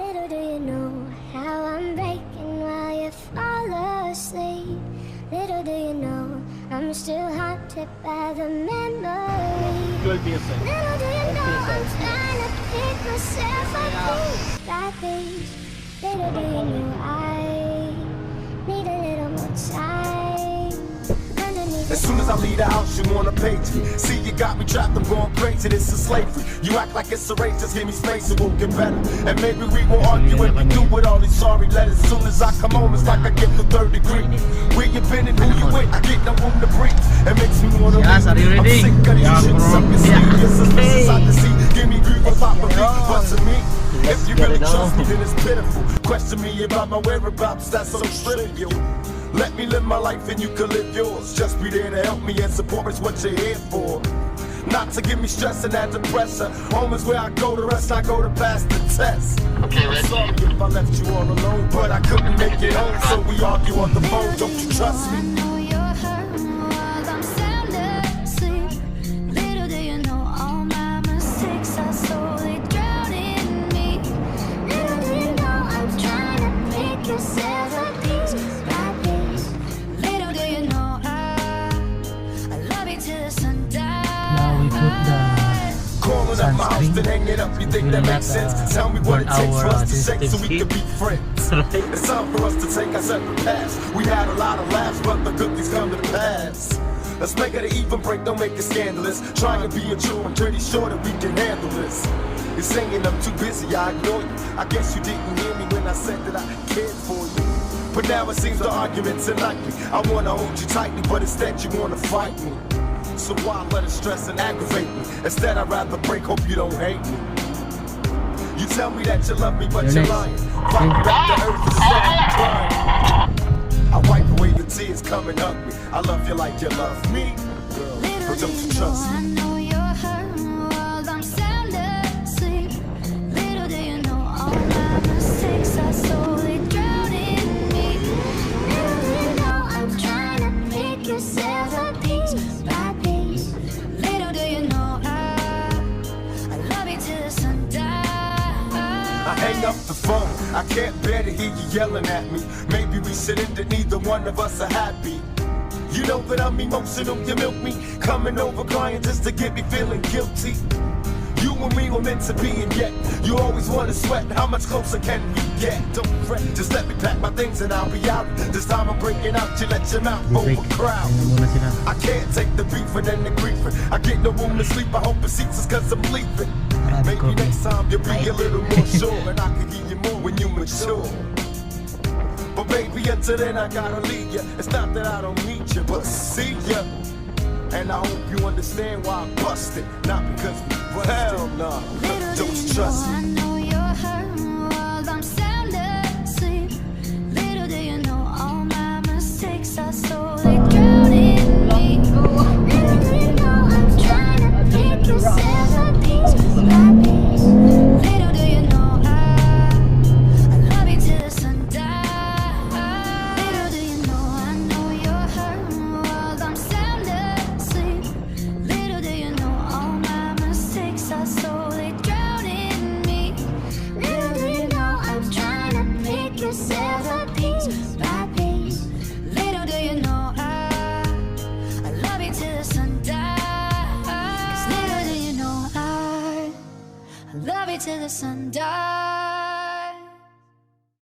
Little do you know how I'm breaking while you fall asleep. Little do you know I'm still haunted by the memory. 12 pesos. Little do you know 12 I'm pesos. trying to pick myself up piece by piece. Little do you know I need a little more time underneath. As soon as I leave the house, you wanna page me. See, you got me trapped, I'm going crazy, this is slavery. You act like it's a race, just give me space, it will get better. And maybe we won't argue if we do with all these sorry letters. As soon as I come home, it's like I get the third degree. Where you been and who you with, I get no room to breathe. It makes me wanna Yes, are you leave. I'm ready? sick of these Yeah, shits, bro. sucking Yeah. sleep. Your suspicions I can see, give me grief with property. But to me, if you really trust me, then it's pitiful. Question me about my whereabouts, that's so trivial. Let me live my life and you can live yours. Just be there to help me and support is what you're here for. Not to give me stress and add to pressure. Home is where I go, the rest I go to pass the test. I'm sorry if I left you all alone, but I couldn't make it home, so we argue on the phone. Don't you trust I me? know you're hurting while I'm sound asleep. Little do you know all my mistakes are slowly drowning me. Little do you know I'm trying to make yourself a piece by piece. Little do you know I love you till the sun Now we put dies. Calling up my house, then hang it up, you think that makes sense? Tell me what it takes for us to shake so we can be friends. It's time for us to take our separate paths. We had a lot of laughs, but the good things come to pass. Let's make it an even break, don't make it scandalous. Trying to be a true, I'm pretty sure that we can handle this. You're saying I'm too busy, I ignore you. I guess you didn't hear me when I said that I cared for you. But now it seems the arguments are likely. I wanna hold you tightly, but instead you wanna fight me. So why let it stress and aggravate me? Instead I'd rather break, hope you don't hate me. You tell me that you love me, but You're you're next. lying. Fight me back to earth instead of crying. I wipe away the tears, come and hug me. I love you like you love me, girl. Little But do don't you you trust know I me? know you're hurting while I'm sound asleep. Little do you know all my mistakes are slowly drowning me. Little do you know I'm trying to make yourself a piece by piece. Little do you know I love you till the sun I dies. hang up the phone, I can't bear to hear you yelling at me. Maybe we should end it, neither one of us are happy. You know that I'm emotional, you milk me. Coming over crying just to get me feeling guilty. You and me were meant to be, and yet you always want to sweat. How much closer can we get? Don't fret, just let me pack my things and I'll be out. This time I'm breaking out, you let your mouth Break. overcrowd. Ayun muna sila. I can't take the beefing and the griefing. I get no room to sleep, I hope it seats us cause I'm leaving. Marami Maybe copy. next time you'll be a little more sure, and I can give you more when you mature. But baby, until then I gotta leave you. It's not that I don't need you, but see ya. And I hope you understand why I busted, not because we rushed. Hell no, Little do don't you you trust know I me? know you're hurting while I'm sound asleep. Little do you know all my mistakes are slowly drowning me. Little do you know I'm trying to pick yourself a piece by piece. Little do you know I love you till the sun dies. Little do you know I know you're hurting while I'm sound asleep. Little do you know all my mistakes are slowly drowning me. Little do you know I'm trying to pick yourself a piece by piece. Little do you know I love you till the sun dies. 'Cause little do you know I love you till the sun dies.